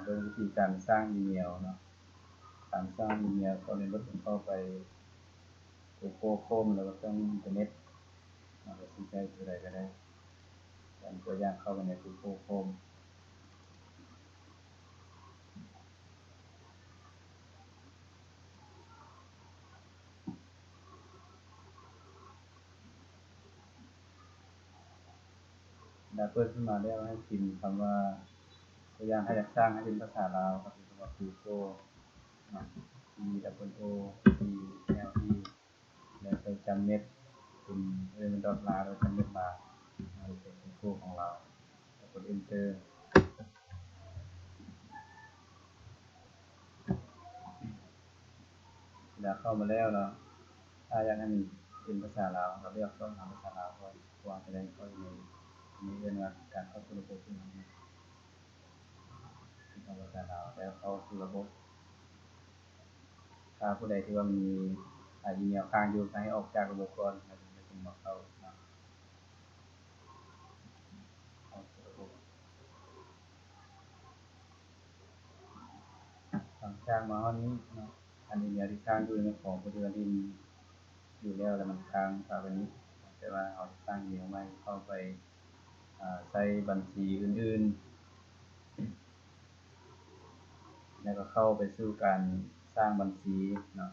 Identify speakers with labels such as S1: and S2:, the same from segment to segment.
S1: โดยวิธีการสร้างอีเมลเนาะการสร้างอีเมลก็เรียนรู้เข้าไป Google Chrome แล้วก็เครื่องอินเทอร์เน็ตเราจะใช้ตัวใดก็ได้เป็นตัวอย่างเข้าไปใน Google Chrome แล้วเปิดขึ้นมาแล้วให้พิมพ์คำว่าตัวอย่างให้สร้างให้เป็นภาษาลาวครับคำว่า Google GOO CLE แล้วไปจำเม็ดเป็นเป็นดอทลาแล้วจำเม็ดลาเป็น Google ของเราแล้วกด Enter แล้วเข้ามาแล้วเนาะถ้าอยากให้มันเป็นภาษาลาวเราเลือกต้องทำภาษาลาวก่อนวางแสดงเข้าในนี้เรียกว่าการเข้าสู่ระบบที่มันเป็นภาษาลาวแล้วเข้าสู่ระบบถ้าผู้ใดที่ว่ามีอีเมลค้างอยู่ให้ออกจากระบบก่อนแล้วถึงมาเข้าสู่ระบบหลังจากมาห้องนี้เนาะอันนี้เนี่ยที่ค้างอยู่ในของผู้ที่ว่าที่อยู่แล้วแล้วมันค้างตามนี้แต่ว่าเราสร้างอีเมลใหม่เข้าไปใช้บัญชีอื่นๆแล้วก็เข้าไปสู่การสร้างบัญชีเนาะ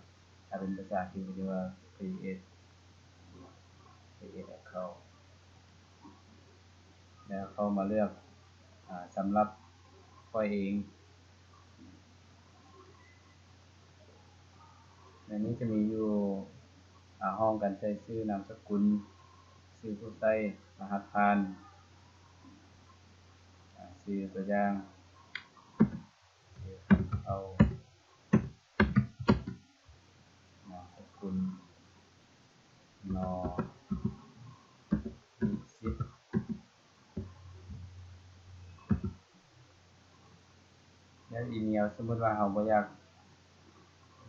S1: ถ้าเป็นภาษาอังกฤษเรียกว่า create account แล้วเข้ามาเลือกสำหรับข้อยเองในนี้จะมีอยู่ห้องการใช้ชื่อนามสกุลชื่อผู้ใช้รหัสผ่านชื่อตัวอย่างเอานามสกุลนอสิทธิ์แล้วอีเมลสมมติว่าเราบ่อยาก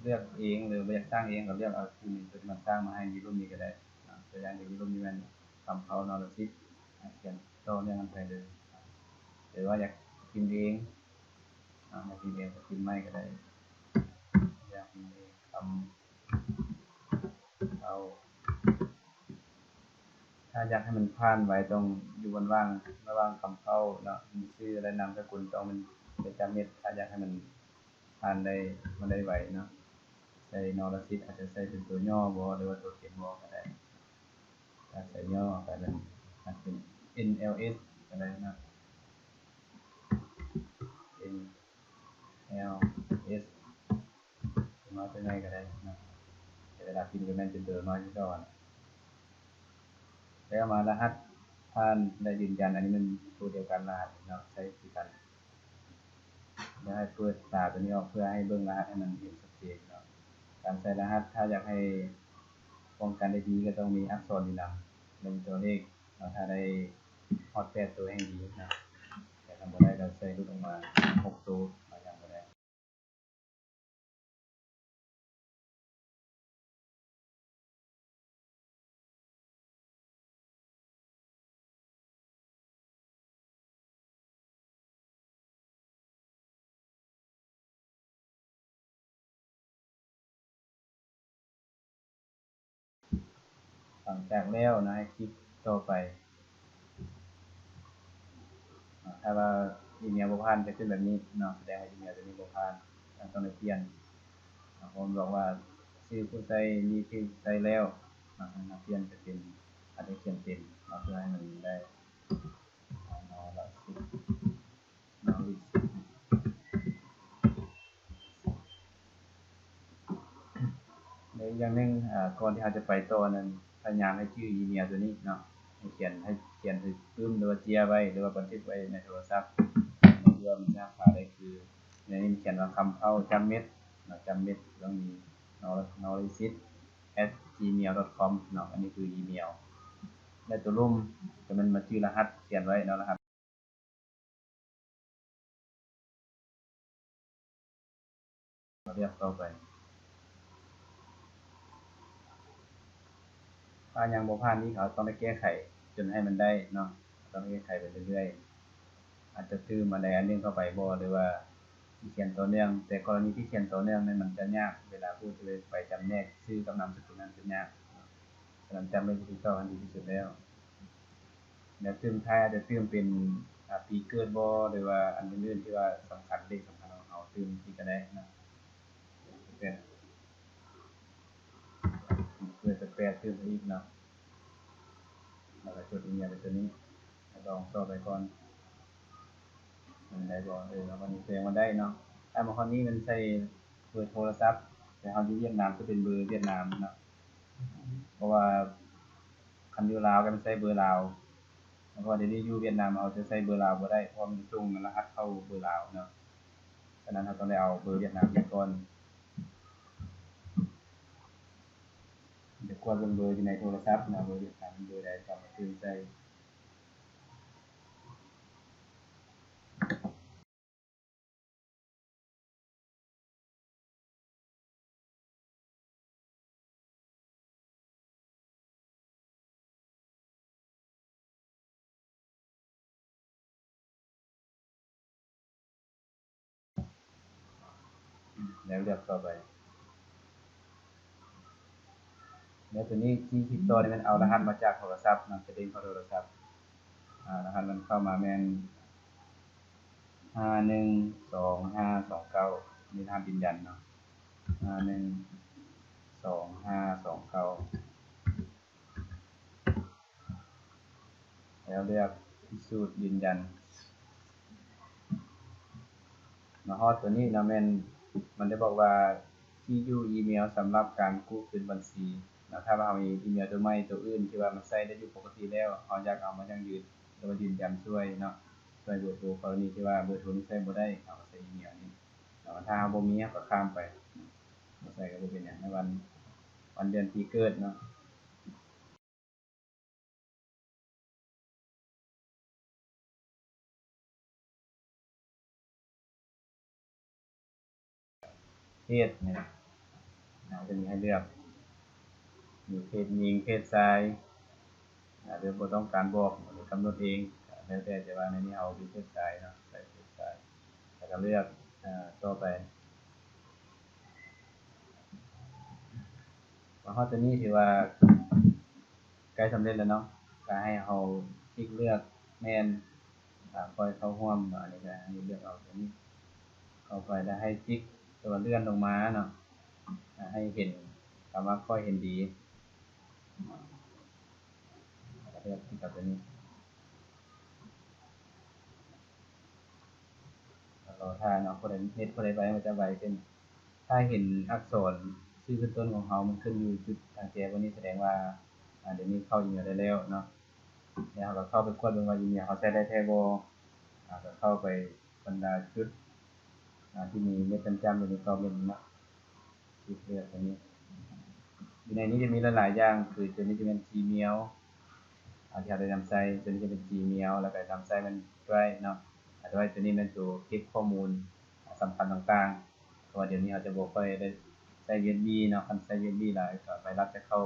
S1: เลือกเองหรือบ่อยากสร้างเองก็เลือกเอาที่มันสร้างมาให้มีรูปนี้ก็ได้ตัวอย่างที่มีรูปนี้มันคำเขานอสิทธิ์เขียนต่อเนื่องกันไปเลยหรือว่าอยากพิมพ์เองอยากพิมพ์เองก็พิมพ์ไม่ก็ได้อยากพิมพ์เองคำเขาถ้าอยากให้มันผ่านไว้ต้องอยู่บนว่างระหว่างคำเข้าเนาะมีชื่อและนามสกุลต้องมันเป็นจำเม็ดถ้าอยากให้มันผ่านได้มันได้ไวเนาะใส่นอรสิทธิ์อาจจะใส่เป็นตัวย่อบ่หรือว่าตัวเขียนบ่ก็ได้ถ้าใส่ย่อก็เป็นอาจเป็น NLS ก็ได้นะ NLS น้อยไปไหนก็ได้นะเวลาพิมพ์ก็แม่นเป็นตัวน้อยที่ก่อนแล้วมารหัสผ่านได้ยืนยันอันนี้มันตัวเดียวกันรหัสเนาะใช้คือกันแล้วให้เปิดตาตัวนี้ออกเพื่อให้เบิ่งรหัสให้มันเห็นชัดเจนเนาะการใส่รหัสถ้าอยากให้ป้องกันได้ดีก็ต้องมีอักษรอยู่นำเป็นตัวเลขถ้าได้ฮอด8ตัวให้ดีนะแต่ทำบ่ได้เราใส่รูปออกมา6ตัวอย่างบ่ได้หลังจากแล้วนะให้คลิกต่อไปถ้าว่าอีเมลบ่ผ่านจะขึ้นแบบนี้เนาะแสดงว่าอีเมลตัวนี้บ่ผ่านต้องได้เปลี่ยนผมบอกว่าชื่อผู้ใช้มีชื่อใช้แล้วเปลี่ยนจะเป็นอาจจะเขียนเป็นเพื่อให้มันได้นอละสินอลิในอย่างนึงก่อนที่เราจะไปต่อนั้นพยายามให้ชื่ออีเมลตัวนี้เนาะให้เขียนให้ปื้มหรือว่าเจียไว้หรือว่าบันทึกไว้ในโทรศัพท์เพื่อมันจะหาได้คือในนี้เขียนว่าคำเข้าจำเม็ดจำเม็ดต้องมี knowledge@gmail.com เนาะอันนี้คืออีเมลและตัวร่มจะมันมาชื่อรหัสเขียนไว้เนาะรหัสเรียกต่อไปถ้ายังบ่ผ่านนี้เขาต้องได้แก้ไขจนให้มันได้เนาะต้องแก้ไขไปเรื่อยๆอาจจะตื้อมาได้อันนึงเข้าไปบ่หรือว่า ที่เขียนต่อเนื่องแต่กรณีที่เขียนต่อเนื่องนั้นมันจะยากเวลาผู้จะไปจำแนกชื่อกับนามสกุลนั้นจะยากฉะนั้นจำเป็นที่ต้องดีที่สุดแล้วตื่มท้ายอาจจะตื่มเป็นปีเกิดบ่หรือว่าอันอื่นๆที่ว่าสำคัญเลขสำคัญของเขาตื่มที่ก็ได้นะเป็นเกิดจะแปดตื่มอีกเนาะแล้วก็จดอีเมลไปตัวนี้ลองต่อไปก่อนมันได้บ่แล้ววันนี้แสดงว่าได้เนาะถ้าบางคนนี้มันใช้เบอร์โทรศัพท์แต่เฮาอยู่เวียดนามก็เป็นเบอร์เวียดนามเนาะเพราะว่าคันอยู่ลาวก็มันใช้เบอร์ลาวเพราะว่าเดี๋ยวนี้อยู่เวียดนามเอาจะใช้เบอร์ลาวบ่ได้เพราะมันส่งรหัสเข้าเบอร์ลาวเนาะฉะนั้นเราต้องได้เอาเบอร์เวียดนามไว้ก่อนเดี๋ยวกดเบิ่งเบอร์อยู่ในโทรศัพท์นะเบอร์เวียดนามเบอร์ใดก็มาซื้อใส่แล้วเลือกต่อไปแล้วตัวนี้ที่ติดต่อนี่มันเอารหัสมาจากโทรศัพท์มันจะเด้งเข้าโทรศัพท์รหัสมันเข้ามาแม่น512529นี่รหัสยืนยันเนาะ512529แล้วเลือกพิสูจน์ยืนยันมาฮอดตัวนี้นะแม่นมันจะบอกว่าที่อยู่อีเมลสำหรับการกู้คืนบัญชีนะถ้าว่าเรามีอีเมลตัวใหม่ตัวอื่นที่ว่ามันใช้ได้อยู่ปกติแล้วเราอยากเอามายั่งยืนหรือว่ายืนยันช่วยเนาะช่วยเบอร์โทรกรณีที่ว่าเบอร์โทรนี้ใช้บ่ได้เราก็ใช้อีเมลนี้ถ้าเราบ่มีเราก็ข้ามไปบ่ใช้ก็บ่เป็นหยังในวันเดือนปีเกิดเนาะเพศเนี่ยจะมีให้เลือกมีเพศหญิงเพศชายหรือบ่ต้องการบอกหรือกำหนดเองแล้วแต่จะว่าในนี้เอาเป็นเพศชายเนาะใส่เพศชายแล้วก็เลือกต่อไปว่าเฮาตัวนี้ที่ว่าใกล้สำเร็จแล้วเนาะก็ให้เฮาคลิกเลือกแม่นค่อยเข้าร่วมอันนี้ก็ให้เลือกเอาตัวนี้เข้าไปแล้วให้คลิกตัวเลื่อนลงมาเนาะให้เห็นคำว่าค่อยเห็นดีเลือกที่กับตัวนี้รอท่าเนาะผู้ใดเฮ็ดผู้ใดไว้มันจะไวขึ้นถ้าเห็นอักษรชื่อขึ้นต้นของเฮามันขึ้นอยู่จุดแจ้งวันนี้แสดงว่าเดี๋ยวนี้เข้าอีเมลได้แล้วเนาะแล้วเราก็เข้าไปกดเบิ่งว่าอีเมลเขาใช้ได้แท้บ่ก็เข้าไปบรรดาจุดที่มีเม็ดจ้ำๆอยู่ในคอมเมนต์เนาะคลิกเลือกอันนี้อยู่ในนี้จะมีหลายๆอย่างคือตัวนี้จะเป็น Gmail ที่เราได้นำใช้ตัวนี้จะเป็น Gmail แล้วก็นำใช้มันด้วยเนาะด้วยตัวนี้เป็นตัวเก็บข้อมูลสำคัญต่างๆเพราะว่าเดี๋ยวนี้เราจะบ่ค่อยได้ใช้ USB เนาะคันใช้ USB หลายก็ไวรัสจะเข้า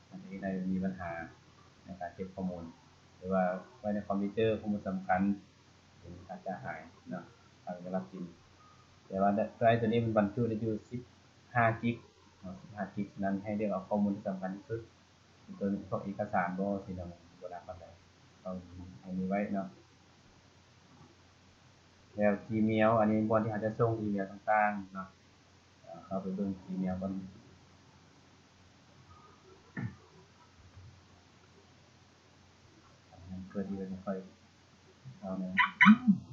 S1: มันจะเฮ็ดให้มีปัญหาในการเก็บข้อมูลหรือว่าไว้ในคอมพิวเตอร์ข้อมูลสำคัญอาจจะหายเนาะทางไวรัสกินแต่ว่าไดรฟ์ตัวนี้มันบรรจุได้อยู่15กิกเนาะ15กิกฉะนั้นให้เลือกเอาข้อมูลที่สำคัญที่สุดตัวพวกเอกสารบ่ที่เราบ่นักปานใดต้องให้มีไว้เนาะแล้ว Gmail อันนี้บ่ที่เขาจะส่งอีเมลต่างๆเนาะเข้าไปเบิ่ง Gmail ก่อนเพื่อที่จะค่อยเอาเนี่ย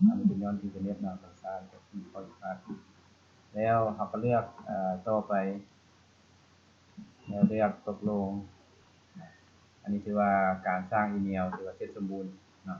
S1: อันนี้เป็นย้อนอินเทอร์เน็ตเนาะภาษาก็ค่อยพลาดแล้วเราก็เลือกต่อไปแล้วเลือกตกลงอันนี้ถือว่าการสร้างอีเมลถือว่าเสร็จสมบูรณ์เนาะ